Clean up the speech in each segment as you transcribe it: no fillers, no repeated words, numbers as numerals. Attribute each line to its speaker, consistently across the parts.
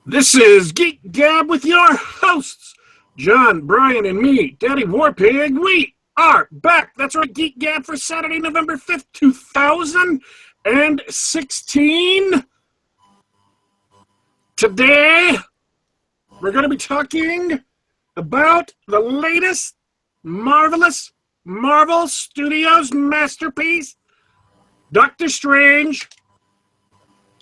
Speaker 1: This is Geek Gab with your hosts, John, Brian, and me, Daddy Warpig. We are back. That's right, Geek Gab for Saturday, November 5th, 2016. Today, we're going to be talking about the latest marvelous Marvel Studios masterpiece, Doctor Strange.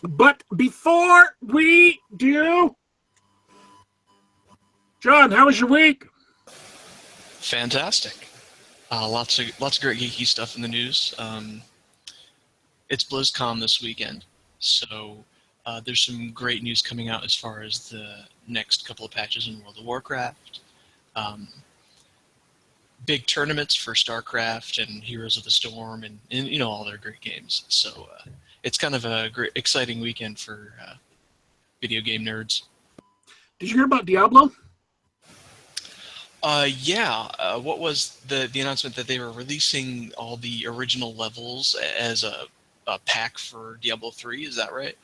Speaker 1: But before we do, John, how was your week?
Speaker 2: Fantastic. Lots of great geeky stuff in the news. It's BlizzCon this weekend, so there's some great news coming out as far as the next couple of patches in World of Warcraft. Big tournaments for StarCraft and Heroes of the Storm and you know, all their great games. So it's kind of a great, exciting weekend for video game nerds.
Speaker 1: Did you hear about Diablo?
Speaker 2: Yeah. What was the announcement that they were releasing all the original levels as a pack for Diablo 3? Is that right?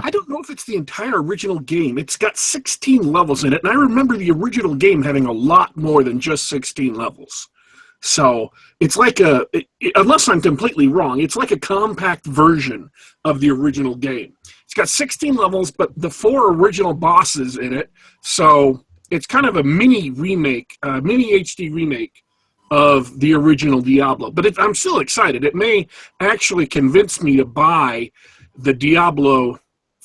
Speaker 1: I don't know if it's the entire original game. It's got 16 levels in it, and I remember the original game having a lot more than just 16 levels. So it's like unless I'm completely wrong, it's like a compact version of the original game. It's got 16 levels, but the 4 original bosses in it. So it's kind of a mini remake, mini HD remake of the original Diablo. But I'm still excited. It may actually convince me to buy the Diablo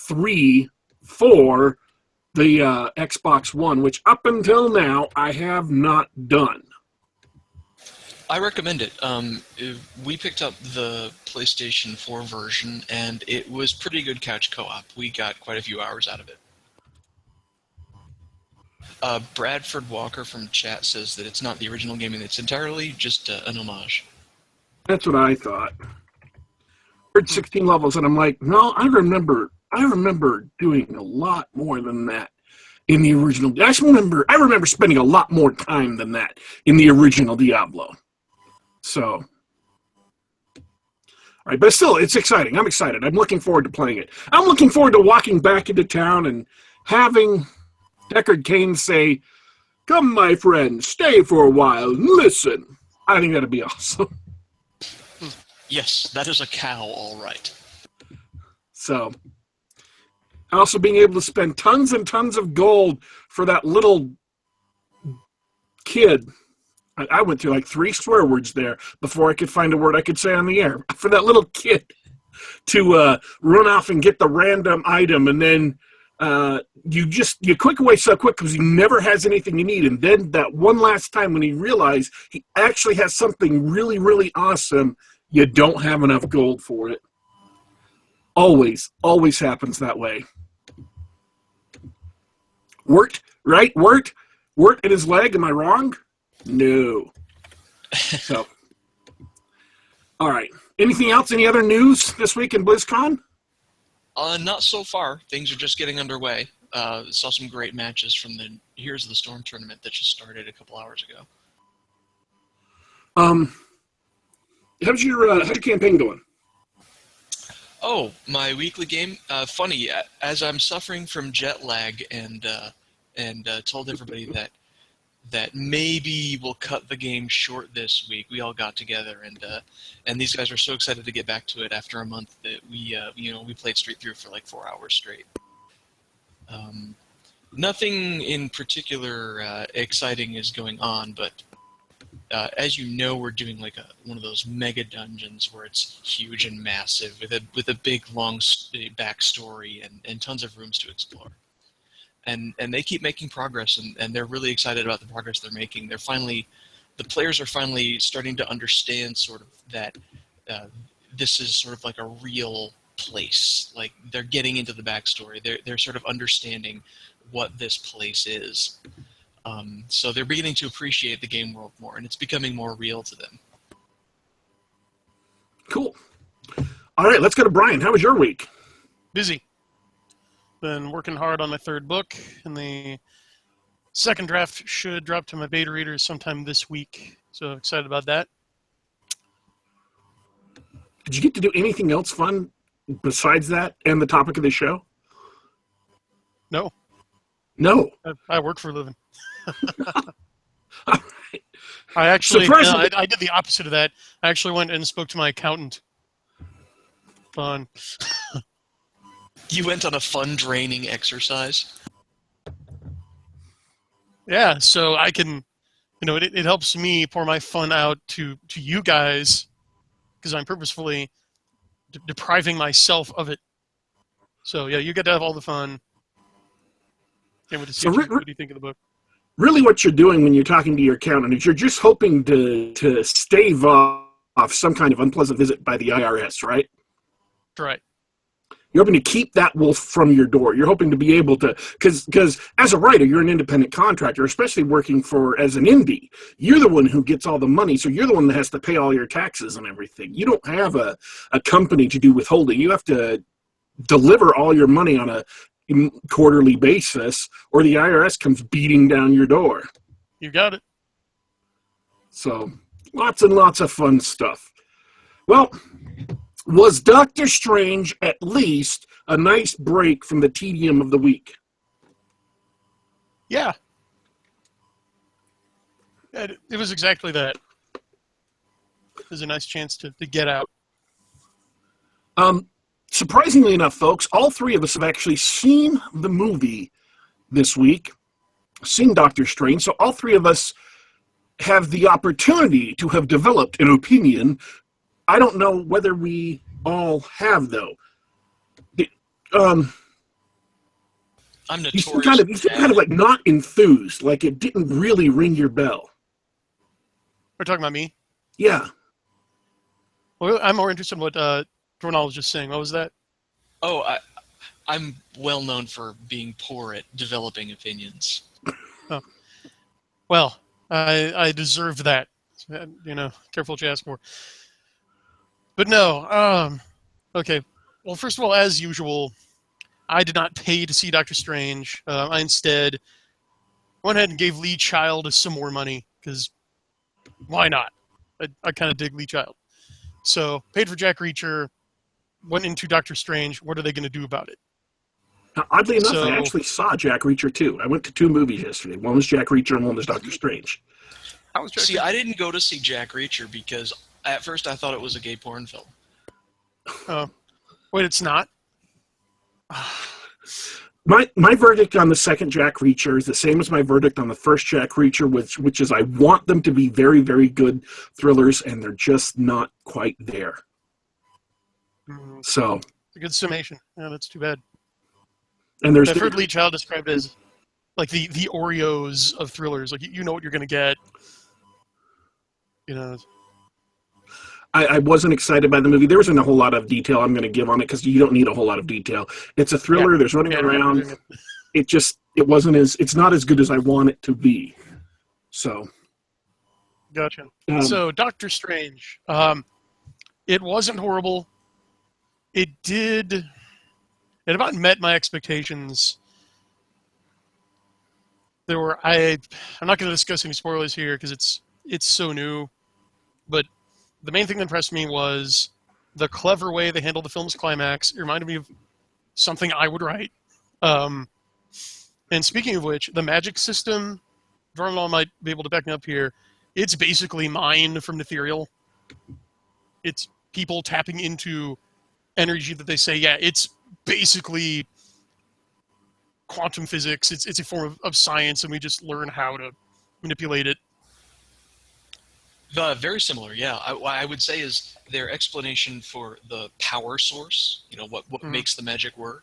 Speaker 1: 3 for the Xbox One, which up until now I have not done.
Speaker 2: I recommend it. We picked up the PlayStation 4 version, and it was pretty good couch co-op. We got quite a few hours out of it. Bradford Walker from chat says that it's not the original game, and it's entirely just an homage.
Speaker 1: That's what I thought. Heard 16 levels, and I'm like, no, I remember doing a lot more than that in the original. I remember spending a lot more time than that in the original Diablo. So, all right, but still, it's exciting. I'm excited. I'm looking forward to playing it. I'm looking forward to walking back into town and having Deckard Cain say, "Come, my friend, stay for a while and listen." I think that'd be awesome.
Speaker 2: Yes, that is a cow, all right.
Speaker 1: So, also being able to spend tons and tons of gold for that little kid. I went through like 3 swear words there before I could find a word I could say on the air. For that little kid to run off and get the random item, and then you click away so quick because he never has anything you need. And then that one last time when he realized he actually has something really, really awesome, you don't have enough gold for it. Always happens that way. Worked, right? Worked in his leg. Am I wrong? No. So, all right. Anything else? Any other news this week in BlizzCon?
Speaker 2: Not so far. Things are just getting underway. Saw some great matches from the Heroes of the Storm tournament that just started a couple hours ago.
Speaker 1: How's your campaign going?
Speaker 2: Oh, my weekly game. Funny, as I'm suffering from jet lag and told everybody that maybe we'll cut the game short this week. We all got together, and these guys are so excited to get back to it after a month that we played straight through for like 4 hours straight. Nothing in particular exciting is going on, but as you know, we're doing like one of those mega dungeons where it's huge and massive with a big long backstory and tons of rooms to explore. And they keep making progress, and they're really excited about the progress they're making. The players are finally starting to understand sort of that this is sort of like a real place. Like they're getting into the backstory. They're sort of understanding what this place is. So they're beginning to appreciate the game world more, and it's becoming more real to them.
Speaker 1: Cool. All right, let's go to Brian. How was your week?
Speaker 3: Busy. Been working hard on my 3rd book, and the 2nd draft should drop to my beta readers sometime this week. So excited about that.
Speaker 1: Did you get to do anything else fun besides that and the topic of the show?
Speaker 3: No.
Speaker 1: No.
Speaker 3: I work for a living.
Speaker 1: All right.
Speaker 3: I actually,
Speaker 1: Surprisingly-
Speaker 3: I did the opposite of that. I actually went and spoke to my accountant. Fun.
Speaker 2: You went on a fun, draining exercise.
Speaker 3: Yeah, so I can, it helps me pour my fun out to you guys because I'm purposefully depriving myself of it. So yeah, you get to have all the fun. Can't wait to see
Speaker 1: So
Speaker 3: what do you think of the book.
Speaker 1: Really what you're doing when you're talking to your accountant is you're just hoping to stave off some kind of unpleasant visit by the IRS, right?
Speaker 3: Right.
Speaker 1: You're hoping to keep that wolf from your door. You're hoping to be able to, because as a writer, you're an independent contractor, especially working as an indie. You're the one who gets all the money, so you're the one that has to pay all your taxes and everything. You don't have a company to do withholding. You have to deliver all your money on a quarterly basis, or the IRS comes beating down your door.
Speaker 3: You got it.
Speaker 1: So, lots and lots of fun stuff. Well, was Doctor Strange at least a nice break from the tedium of the week?
Speaker 3: Yeah. It was exactly that. It was a nice chance to get out.
Speaker 1: Surprisingly enough, folks, all three of us have actually seen the movie this week, seen Doctor Strange, so all three of us have the opportunity to have developed an opinion. I don't know whether we all have, though.
Speaker 2: I'm
Speaker 1: You seem
Speaker 2: notorious.
Speaker 1: kind of like not enthused, like it didn't really ring your bell.
Speaker 3: We're talking about me?
Speaker 1: Yeah.
Speaker 3: Well, I'm more interested in what Dornall was just saying. What was that?
Speaker 2: Oh, I'm well known for being poor at developing opinions.
Speaker 3: Oh. Well, I deserved that. Careful what you ask for. But no, okay. Well, first of all, as usual, I did not pay to see Doctor Strange. I instead went ahead and gave Lee Child some more money, because why not? I kind of dig Lee Child. So, paid for Jack Reacher, went into Doctor Strange. What are they going to do about it?
Speaker 1: Now, oddly enough, I actually saw Jack Reacher, too. I went to 2 movies yesterday. One was Jack Reacher and one was Doctor Strange.
Speaker 3: How was Jack
Speaker 2: See,
Speaker 3: Reacher?
Speaker 2: I didn't go to see Jack Reacher because at first I thought it was a gay porn film.
Speaker 3: Wait, it's not?
Speaker 1: My verdict on the second Jack Reacher is the same as my verdict on the first Jack Reacher, which is I want them to be very, very good thrillers, and they're just not quite there. So,
Speaker 3: It's a good summation. Yeah, that's too bad.
Speaker 1: and there's
Speaker 3: I've heard Lee Child described as like the Oreos of thrillers. Like you know what you're going to get.
Speaker 1: I wasn't excited by the movie. There wasn't a whole lot of detail I'm going to give on it because you don't need a whole lot of detail. It's a thriller. There's running around. It's not as good as I want it to be. So.
Speaker 3: Gotcha. So Doctor Strange, it wasn't horrible. It about met my expectations. I'm not going to discuss any spoilers here because it's so new, but the main thing that impressed me was the clever way they handled the film's climax. It reminded me of something I would write. And speaking of which, the magic system, Dornall might be able to back me up here, it's basically mined from Ethereal. It's people tapping into energy that they say, yeah, it's basically quantum physics. It's a form of science, and we just learn how to manipulate it.
Speaker 2: Very similar, yeah. I would say is their explanation for the power source, what makes the magic work,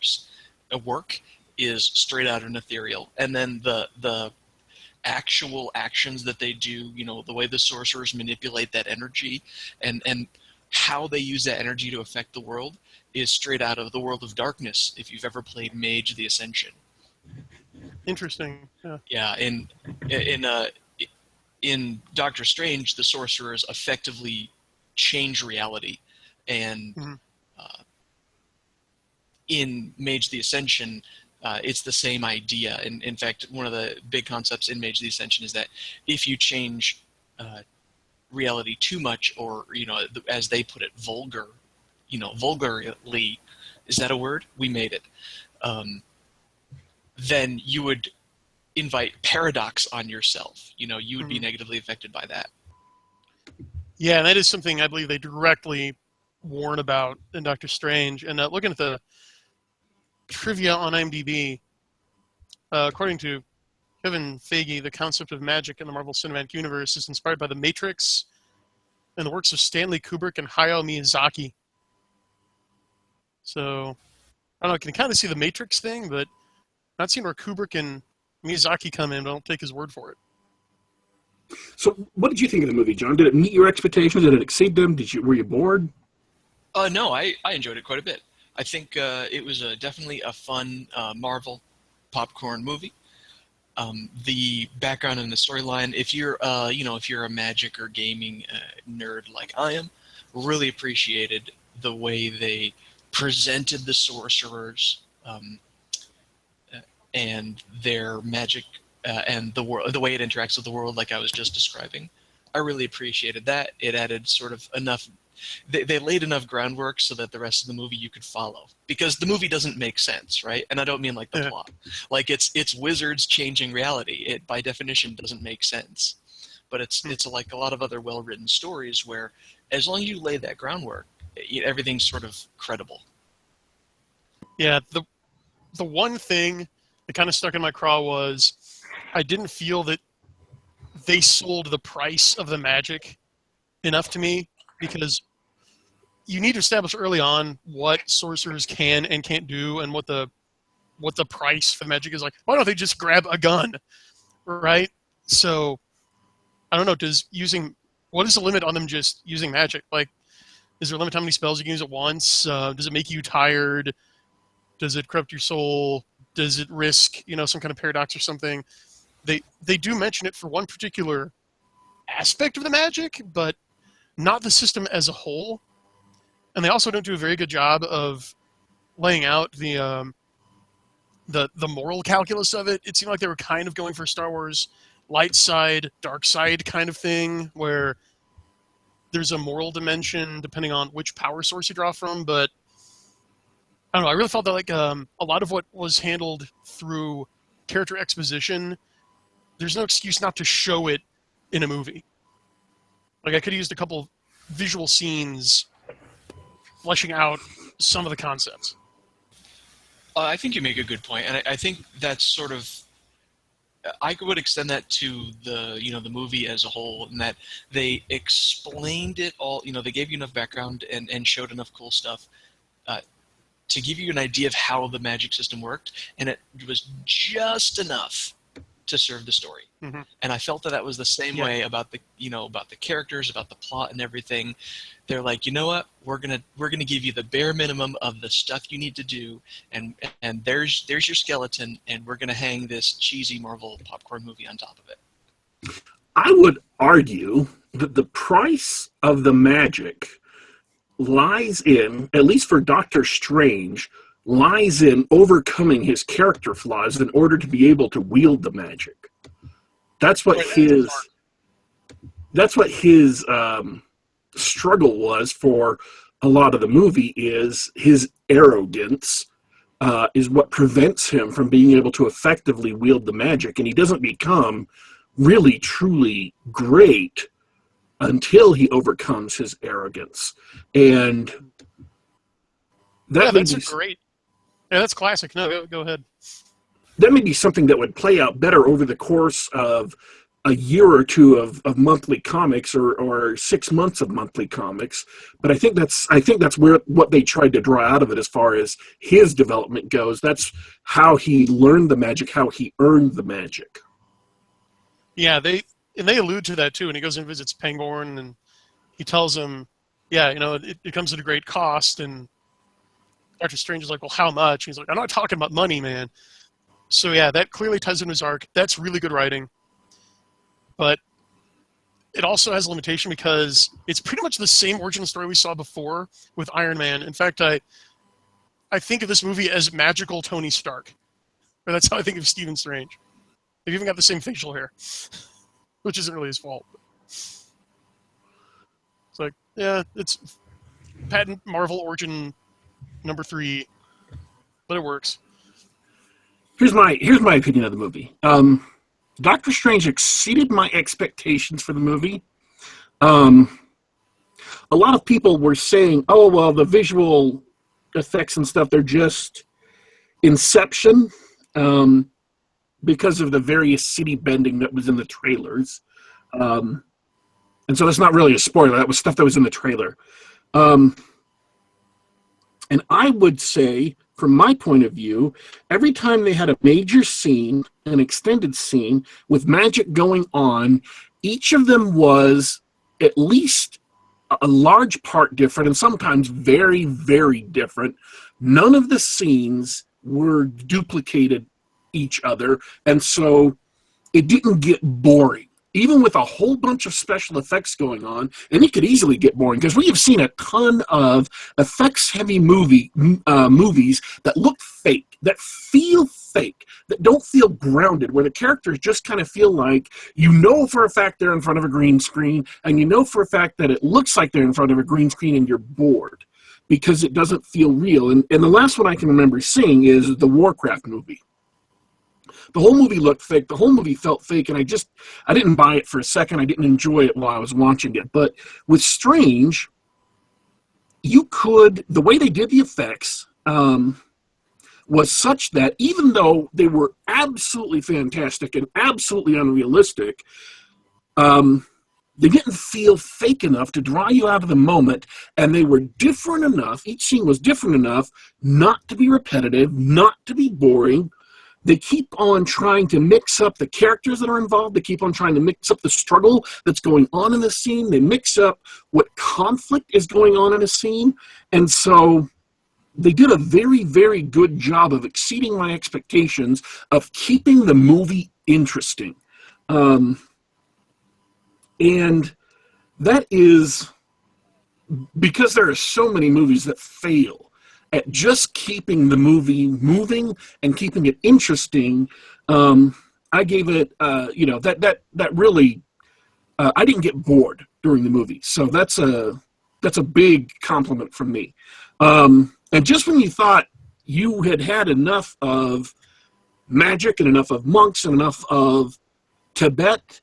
Speaker 2: is straight out of Ethereal. And then the actual actions that they do, the way the sorcerers manipulate that energy and how they use that energy to affect the world is straight out of the World of Darkness, if you've ever played Mage the Ascension.
Speaker 3: Interesting.
Speaker 2: Yeah, in Doctor Strange, the sorcerers effectively change reality, and in Mage the Ascension, it's the same idea. And in fact, one of the big concepts in Mage the Ascension is that if you change reality too much, or as they put it, vulgarly, is that a word? We made it. Then you would invite paradox on yourself. You would be
Speaker 3: Mhm.
Speaker 2: negatively affected by that.
Speaker 3: Yeah, and that is something I believe they directly warn about in Doctor Strange. And looking at the trivia on IMDb, according to Kevin Feige, the concept of magic in the Marvel Cinematic Universe is inspired by The Matrix and the works of Stanley Kubrick and Hayao Miyazaki. So, I don't know, I can kind of see the Matrix thing, but not seeing where Kubrick and Miyazaki come in, but I don't take his word for it.
Speaker 1: So, what did you think of the movie, John? Did it meet your expectations? Did it exceed them? Were you bored?
Speaker 2: No, I enjoyed it quite a bit. I think it was definitely a fun Marvel popcorn movie. The background and the storyline, if you're a magic or gaming nerd like I am, really appreciated the way they presented the sorcerers and their magic and the way it interacts with the world, like I was just describing. I really appreciated that. It added sort of enough. They laid enough groundwork so that the rest of the movie you could follow, because the movie doesn't make sense, right? And I don't mean like the
Speaker 3: Yeah.
Speaker 2: plot, like it's wizards changing reality. It by definition doesn't make sense, but it's like a lot of other well-written stories where as long as you lay that groundwork, everything's sort of credible.
Speaker 3: Yeah, the one thing that kind of stuck in my craw was I didn't feel that they sold the price of the magic enough to me, because you need to establish early on what sorcerers can and can't do and what the price for the magic is. Like, why don't they just grab a gun, right? So I don't know. What is the limit on them just using magic? Like, is there a limit how many spells you can use at once? Does it make you tired? Does it corrupt your soul? Does it risk some kind of paradox or something? They do mention it for one particular aspect of the magic, but not the system as a whole. And they also don't do a very good job of laying out the moral calculus of it. It seemed like they were kind of going for Star Wars light side, dark side kind of thing, where there's a moral dimension depending on which power source you draw from. But I don't know. I really felt that like a lot of what was handled through character exposition, there's no excuse not to show it in a movie. Like, I could have used a couple visual scenes fleshing out some of the concepts.
Speaker 2: I think you make a good point, and I think that's sort of. I would extend that to the movie as a whole, in that they explained it all. They gave you enough background and showed enough cool stuff to give you an idea of how the magic system worked, and it was just enough to serve the story.
Speaker 3: Mm-hmm.
Speaker 2: And I felt that was the same way about the characters, about the plot and everything. They're like, you know what, we're gonna give you the bare minimum of the stuff you need to do, and there's your skeleton, and we're gonna hang this cheesy Marvel popcorn movie on top of it.
Speaker 1: I would argue that the price of the magic lies in, at least for Doctor Strange, lies in overcoming his character flaws in order to be able to wield the magic. That's what his struggle was for a lot of the movie. Is his arrogance is what prevents him from being able to effectively wield the magic, and he doesn't become really truly great until he overcomes his arrogance. And
Speaker 3: that's classic. No, go ahead.
Speaker 1: That may be something that would play out better over the course of a year or two of monthly comics, or 6 months of monthly comics. But I think that's where what they tried to draw out of it as far as his development goes. That's how he learned the magic, how he earned the magic.
Speaker 3: Yeah, they allude to that too when he goes and visits Pangborn, and he tells him, it comes at a great cost. And Doctor Strange is like, well, how much? He's like, I'm not talking about money, man. So yeah, that clearly ties into his arc. That's really good writing. But it also has a limitation because it's pretty much the same origin story we saw before with Iron Man. In fact, I think of this movie as magical Tony Stark. Or that's how I think of Stephen Strange. They've even got the same facial hair, which isn't really his fault. It's like, yeah, it's patent Marvel origin number 3, but it works.
Speaker 1: Here's my opinion of the movie. Doctor Strange exceeded my expectations for the movie. A lot of people were saying, "Oh well, the visual effects and stuff, they're just Inception," because of the various city bending that was in the trailers. And so that's not really a spoiler. That was stuff that was in the trailer. And I would say, from my point of view, every time they had a major scene, an extended scene, with magic going on, each of them was at least a large part different, and sometimes very, very different. None of the scenes were duplicated each other, and so it didn't get boring. Even with a whole bunch of special effects going on, and it could easily get boring, because we have seen a ton of effects-heavy movies that look fake, that feel fake, that don't feel grounded, where the characters just kind of feel like, you know for a fact they're in front of a green screen, and you know for a fact that it looks like they're in front of a green screen, and you're bored, because it doesn't feel real. And the last one I can remember seeing is the Warcraft movie. The whole movie looked fake. The whole movie felt fake, and I didn't buy it for a second. I didn't enjoy it while I was watching it. But with Strange, the way they did the effects was such that even though they were absolutely fantastic and absolutely unrealistic, they didn't feel fake enough to draw you out of the moment, and they were different enough. Each scene was different enough not to be repetitive, not to be boring. They keep on trying to mix up the characters that are involved. They keep on trying to mix up the struggle that's going on in the scene. They mix up what conflict is going on in a scene. And so they did a very, very good job of exceeding my expectations of keeping the movie interesting. And that is because there are so many movies that fail at just keeping the movie moving and keeping it interesting. I gave it, that really, I didn't get bored during the movie. So that's a big compliment from me. And just when you thought you had enough of magic and enough of monks and enough of Tibet,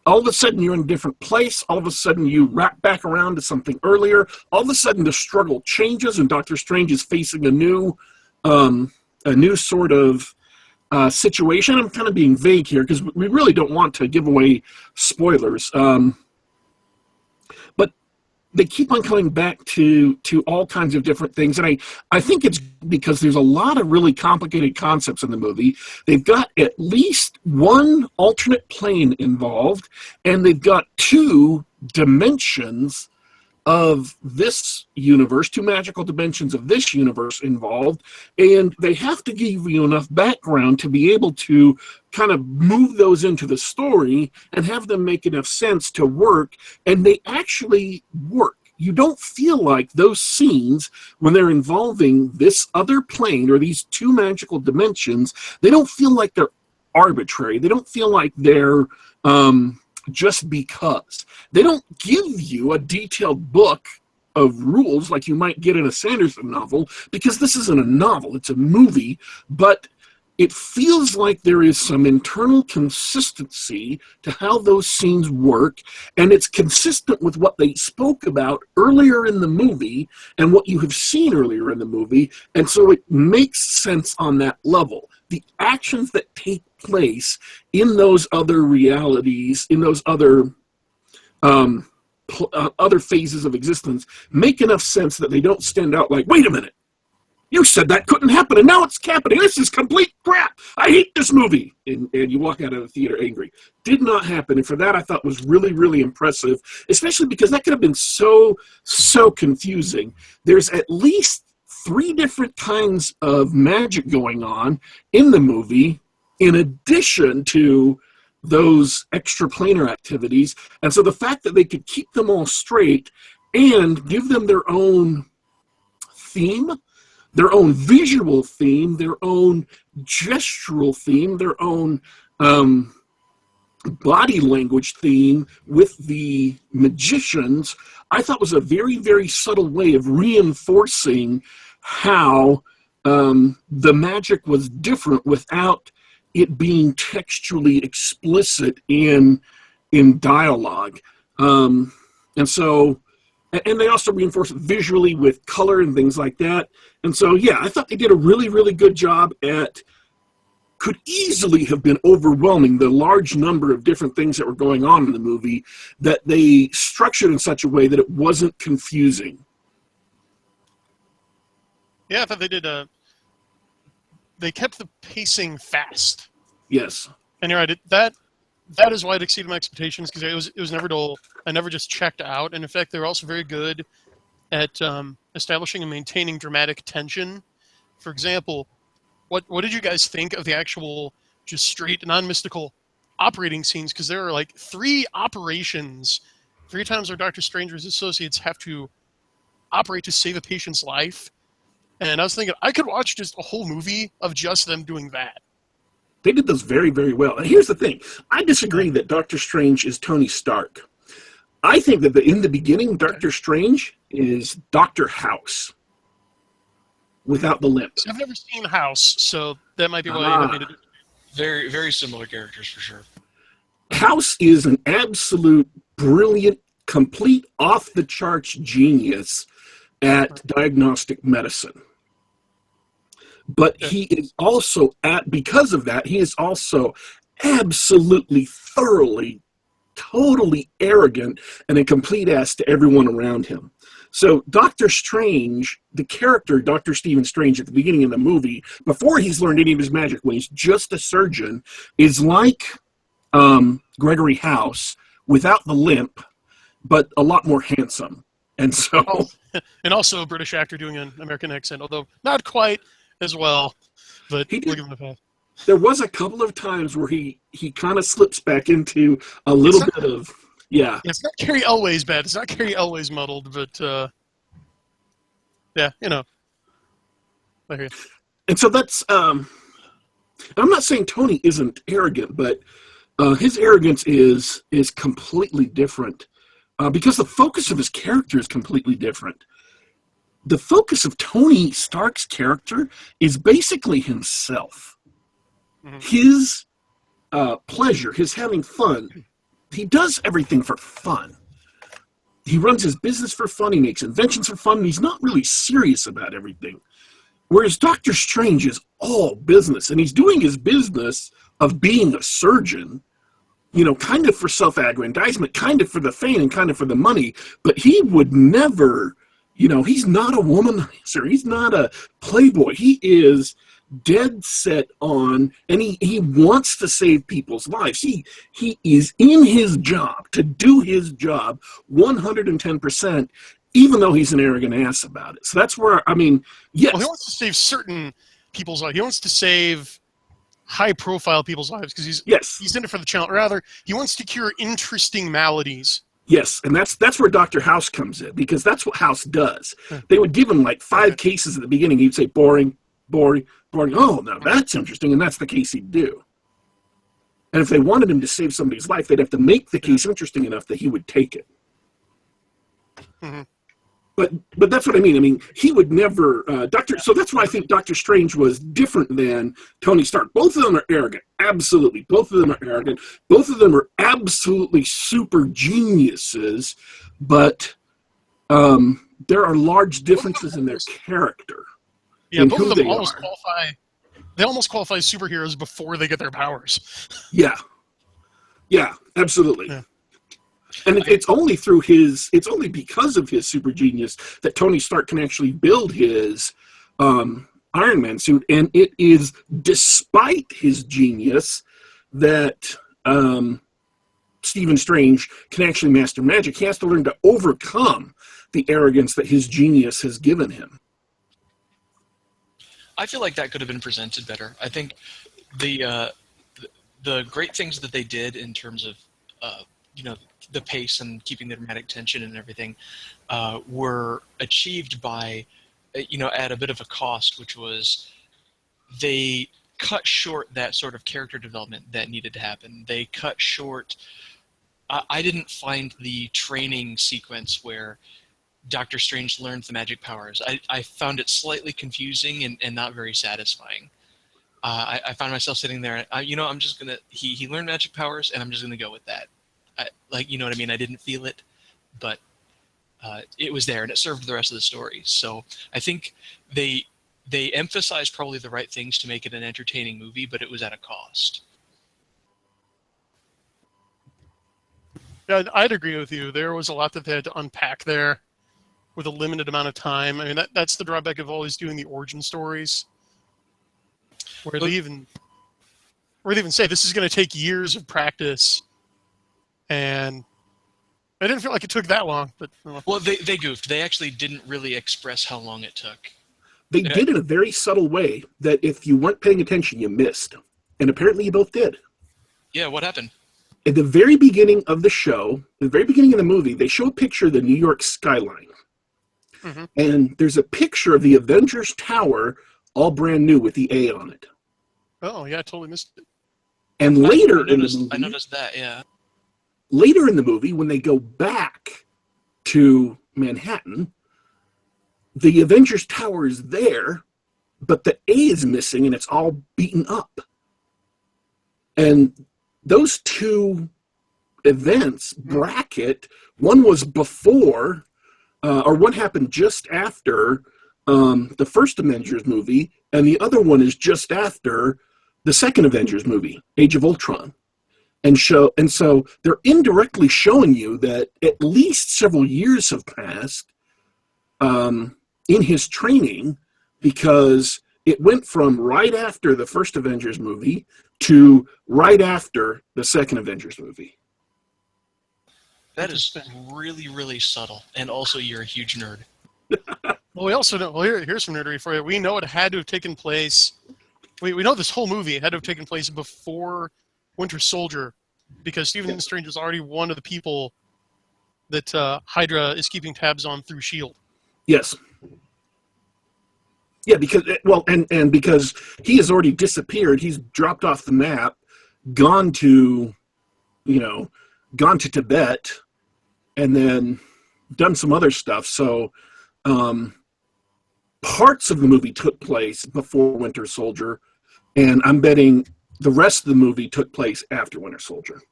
Speaker 1: all of a sudden you're in a different place. All of a sudden you wrap back around to something earlier. All of a sudden the struggle changes, and Doctor Strange is facing a new sort of situation. I'm kind of being vague here because we really don't want to give away spoilers. But they keep on coming back to all kinds of different things. And I think it's because there's a lot of really complicated concepts in the movie. They've got at least one alternate plane involved, and they've got two dimensions of this universe, two magical dimensions of this universe involved, and they have to give you enough background to be able to kind of move those into the story and have them make enough sense to work, and they actually work. You don't feel like those scenes, when they're involving this other plane or these two magical dimensions, they don't feel like they're arbitrary. They don't feel like they're just because. They don't give you a detailed book of rules like you might get in a Sanderson novel, because this isn't a novel, it's a movie, but it feels like there is some internal consistency to how those scenes work, and it's consistent with what they spoke about earlier in the movie and what you have seen earlier in the movie, and so it makes sense on that level. The actions that take place in those other realities, in those other other phases of existence, make enough sense that they don't stand out like, wait a minute, you said that couldn't happen, and now it's happening. This is complete crap. I hate this movie. And you walk out of the theater angry. Did not happen, and for that I thought was really, really impressive, especially because that could have been so confusing. There's at least 3 different kinds of magic going on in the movie, in addition to those extraplanar activities. And so the fact that they could keep them all straight and give them their own theme, their own visual theme, their own gestural theme, their own body language theme with the magicians, I thought was a very, very subtle way of reinforcing how the magic was different without it being textually explicit in dialogue. And so, and they also reinforce it visually with color and things like that. And so, yeah, I thought they did a really, really good job at, could easily have been overwhelming, the large number of different things that were going on in the movie, that they structured in such a way that it wasn't confusing.
Speaker 3: Yeah, I thought they did. They kept the pacing fast.
Speaker 1: Yes.
Speaker 3: And you're right. That is why it exceeded my expectations, because it was never dull. I never just checked out. And in fact, they were also very good at establishing and maintaining dramatic tension. For example, what did you guys think of the actual just straight non-mystical operating scenes? Because there are like 3 operations, 3 times where Dr. Strange's associates have to operate to save a patient's life. And I was thinking, I could watch just a whole movie of just them doing that.
Speaker 1: They did those very, very well. And here's the thing. I disagree that Doctor Strange is Tony Stark. I think that in the beginning, Doctor Strange is Dr. House without the limp.
Speaker 3: I've never seen House, so that might be why you made it.
Speaker 2: Very, very similar characters for sure.
Speaker 1: House is an absolute brilliant, complete, off-the-charts genius at diagnostic medicine. But he is also, because of that, he is also absolutely, thoroughly, totally arrogant and a complete ass to everyone around him. So Doctor Strange, the character Dr. Stephen Strange at the beginning of the movie, before he's learned any of his magic, when he's just a surgeon, is like Gregory House without the limp, but a lot more handsome. And so,
Speaker 3: and also a British actor doing an American accent, although not quite as well, but we'll give him a pass.
Speaker 1: There was a couple of times where he kind of slips back into a little bit of, yeah.
Speaker 3: It's not Carrie Elway's bad. It's not Carrie Elway's muddled, but yeah, you know. I hear you.
Speaker 1: And so that's, I'm not saying Tony isn't arrogant, but his arrogance is completely different because the focus of his character is completely different. The focus of Tony Stark's character is basically himself. Mm-hmm. His pleasure, his having fun. He does everything for fun. He runs his business for fun. He makes inventions for fun. And he's not really serious about everything. Whereas Doctor Strange is all business. And he's doing his business of being a surgeon, you know, kind of for self-aggrandizement, kind of for the fame and kind of for the money. But he would never... You know, he's not a womanizer. He's not a playboy. He is dead set on, and he wants to save people's lives. He is in his job to do his job 110%, even though he's an arrogant ass about it. So that's where, I mean, yes.
Speaker 3: Well, he wants to save certain people's lives. He wants to save high-profile people's lives because he's in it for the challenge. Rather, he wants to cure interesting maladies.
Speaker 1: Yes, and that's where Dr. House comes in, because that's what House does. They would give him like 5 cases at the beginning. He'd say, boring, boring, boring. Oh, now that's interesting, and that's the case he'd do. And if they wanted him to save somebody's life, they'd have to make the case interesting enough that he would take it. Mm-hmm. But that's what I mean. I mean, he would never so that's why I think Doctor Strange was different than Tony Stark. Both of them are arrogant. Absolutely. Both of them are arrogant. Both of them are absolutely super geniuses, but there are large differences in their character.
Speaker 3: Yeah, both of them almost qualify. They almost qualify as superheroes before they get their powers.
Speaker 1: Yeah. Yeah, absolutely. Yeah. And it's only because of his super genius that Tony Stark can actually build his Iron Man suit. And it is despite his genius that Stephen Strange can actually master magic. He has to learn to overcome the arrogance that his genius has given him.
Speaker 2: I feel like that could have been presented better. I think the great things that they did in terms of the pace and keeping the dramatic tension and everything were achieved by, at a bit of a cost, which was they cut short that sort of character development that needed to happen. They cut short. I didn't find the training sequence where Doctor Strange learns the magic powers. I found it slightly confusing and not very satisfying. I found myself sitting there, I'm just gonna. He learned magic powers, and I'm just gonna go with that. You know what I mean? I didn't feel it, but it was there, and it served the rest of the story. So I think they emphasized probably the right things to make it an entertaining movie, but it was at a cost.
Speaker 3: Yeah, I'd agree with you. There was a lot that they had to unpack there with a limited amount of time. I mean, that's the drawback of always doing the origin stories, where they even say this is going to take years of practice, and I didn't feel like it took that long. But
Speaker 2: well, they goofed. They actually didn't really express how long it took.
Speaker 1: They did it in a very subtle way that if you weren't paying attention, you missed, and apparently you both did.
Speaker 2: Yeah, what happened?
Speaker 1: At the very beginning of the show, the very beginning of the movie, they show a picture of the New York skyline. Mm-hmm. And there's a picture of the Avengers Tower, all brand new with the A on it.
Speaker 3: Oh, yeah, I totally missed it.
Speaker 1: And later in the movie...
Speaker 2: I noticed that, yeah.
Speaker 1: Later in the movie, when they go back to Manhattan, the Avengers Tower is there, but the A is missing and it's all beaten up. And those two events bracket, one was before, or one happened just after the first Avengers movie, and the other one is just after the second Avengers movie, Age of Ultron. And so they're indirectly showing you that at least several years have passed in his training, because it went from right after the first Avengers movie to right after the second Avengers movie.
Speaker 2: That is really, really subtle. And also, you're a huge nerd.
Speaker 3: Well, we also know... Well, here's some nerdery for you. We know it had to have taken place... We know this whole movie had to have taken place before Winter Soldier, because Stephen Strange was already one of the people that Hydra is keeping tabs on through S.H.I.E.L.D.
Speaker 1: Yes. Yeah, because, well, and because he has already disappeared, he's dropped off the map, gone to Tibet, and then done some other stuff. So parts of the movie took place before Winter Soldier, and I'm betting the rest of the movie took place after Winter Soldier.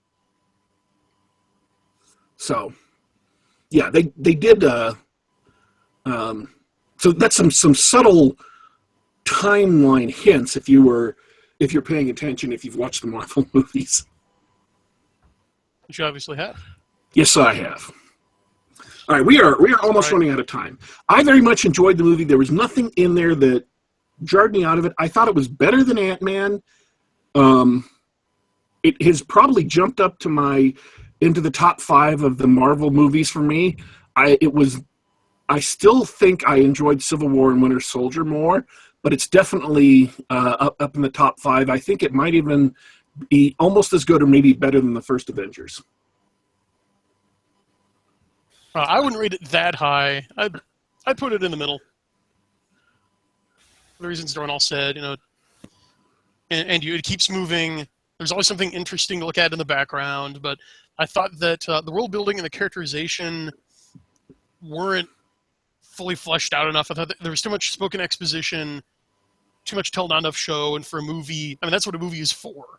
Speaker 1: So, yeah, they did... so that's some subtle timeline hints if you're paying attention, if you've watched the Marvel movies.
Speaker 3: Which you obviously have.
Speaker 1: Yes, I have. All right, we are almost running out of time. I very much enjoyed the movie. There was nothing in there that jarred me out of it. I thought it was better than Ant-Man. It has probably jumped up to into the top 5 of the Marvel movies for me. I still think I enjoyed Civil War and Winter Soldier more, but it's definitely up in the top 5. I think it might even be almost as good or maybe better than the first Avengers.
Speaker 3: I wouldn't rate it that high. I'd put it in the middle. For the reasons Dornall said, and it keeps moving. There's always something interesting to look at in the background, but I thought that the world building and the characterization weren't fully fleshed out enough. I thought that there was too much spoken exposition, too much tell not enough show, and for a movie, I mean, that's what a movie is for.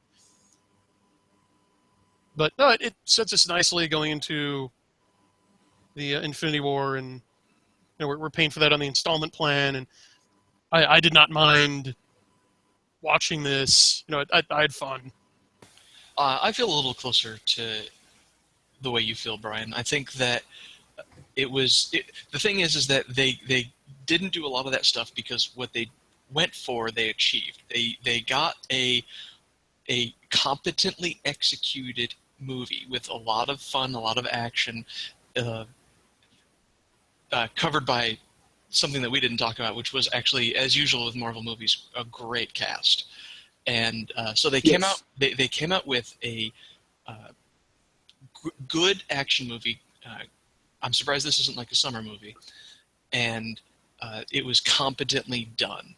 Speaker 3: But no, it sets us nicely going into the Infinity War, and we're paying for that on the installment plan, and I did not mind watching this. I had fun.
Speaker 2: I feel a little closer to the way you feel, Brian. I think that the thing is that they didn't do a lot of that stuff because what they went for, they achieved. They got a competently executed movie with a lot of fun, a lot of action, covered by something that we didn't talk about, which was actually, as usual with Marvel movies, a great cast. And so they came out. They came out with a good action movie. I'm surprised this isn't like a summer movie, and it was competently done.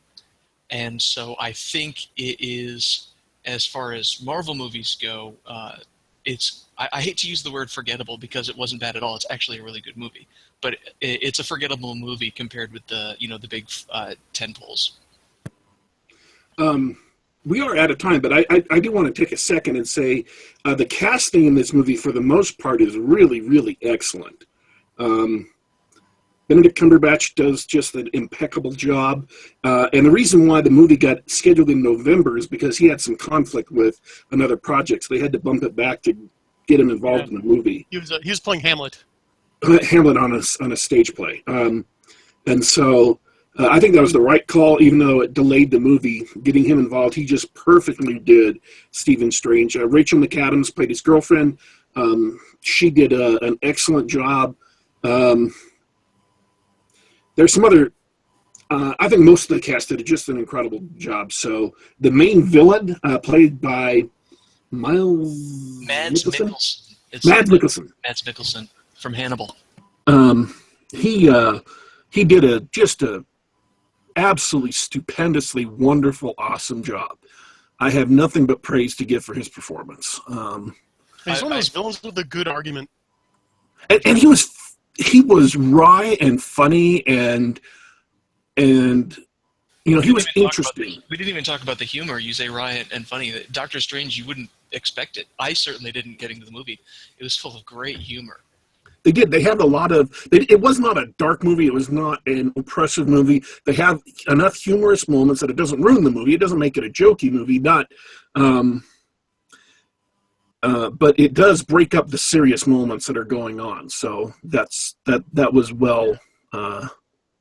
Speaker 2: And so I think it is, as far as Marvel movies go, I hate to use the word forgettable because it wasn't bad at all. It's actually a really good movie, but it's a forgettable movie compared with the big tentpoles.
Speaker 1: We are out of time, but I do want to take a second and say the casting in this movie, for the most part, is really, really excellent. Benedict Cumberbatch does just an impeccable job. And the reason why the movie got scheduled in November is because he had some conflict with another project. So they had to bump it back to get him involved in the movie.
Speaker 3: He was playing Hamlet.
Speaker 1: Hamlet on a stage play. And so I think that was the right call, even though it delayed the movie. Getting him involved, he just perfectly did Stephen Strange. Rachel McAdams played his girlfriend. She did an excellent job. There's some other... I think most of the cast did just an incredible job. So the main villain, played by
Speaker 2: Mads Mikkelsen.
Speaker 1: Mads Mikkelsen.
Speaker 2: Mads Mikkelsen from Hannibal.
Speaker 1: He did a absolutely stupendously wonderful, awesome job. I have nothing but praise to give for his performance.
Speaker 3: He's one of those villains with a good argument.
Speaker 1: And he was wry and funny and he was interesting.
Speaker 2: We didn't even talk about the humor. You say wry and funny. Doctor Strange, you wouldn't expect it. I certainly didn't get into the movie. It was full of great humor.
Speaker 1: They did. They had a lot of... It was not a dark movie. It was not an oppressive movie. They have enough humorous moments that it doesn't ruin the movie. It doesn't make it a jokey movie. But it does break up the serious moments that are going on. So that was well... I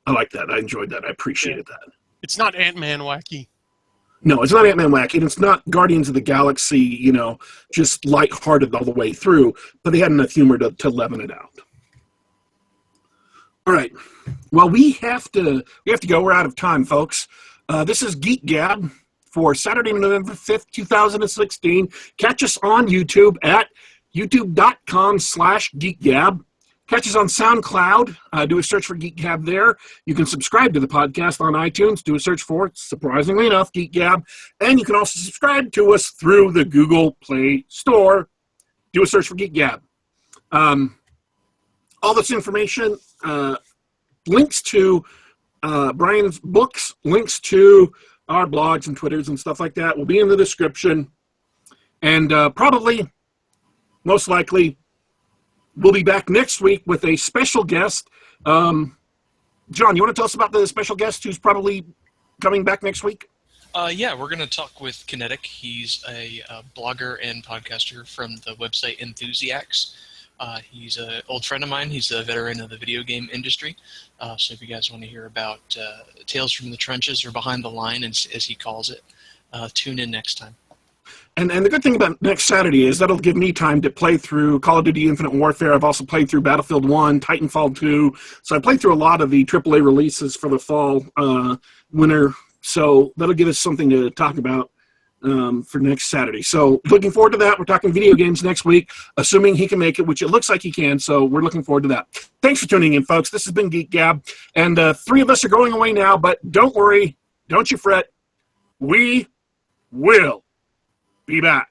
Speaker 1: like that. I enjoyed that. I appreciated that.
Speaker 3: It's not Ant-Man wacky.
Speaker 1: No, it's not Ant-Man wacky, and it's not Guardians of the Galaxy, just lighthearted all the way through, but they had enough humor to leaven it out. All right. Well, we have to go. We're out of time, folks. This is Geek Gab for Saturday, November 5th, 2016. Catch us on YouTube at youtube.com/geekgab. Catch us on SoundCloud. Do a search for Geek Gab there. You can subscribe to the podcast on iTunes. Do a search for it, surprisingly enough, Geek Gab. And you can also subscribe to us through the Google Play Store. Do a search for Geek Gab. All this information, links to Brian's books, links to our blogs and Twitters and stuff like that will be in the description. And probably, most likely, we'll be back next week with a special guest. John, you want to tell us about the special guest who's probably coming back next week?
Speaker 2: Yeah, we're going to talk with Kinetic. He's a blogger and podcaster from the website Enthusiacs. He's an old friend of mine. He's a veteran of the video game industry. So if you guys want to hear about tales from the trenches or behind the line, as he calls it, tune in next time.
Speaker 1: And the good thing about next Saturday is that'll give me time to play through Call of Duty Infinite Warfare. I've also played through Battlefield 1, Titanfall 2. So I played through a lot of the AAA releases for the fall, winter. So that'll give us something to talk about for next Saturday. So looking forward to that. We're talking video games next week, assuming he can make it, which it looks like he can. So we're looking forward to that. Thanks for tuning in, folks. This has been Geek Gab. And 3 of us are going away now, but don't worry. Don't you fret. We will be back.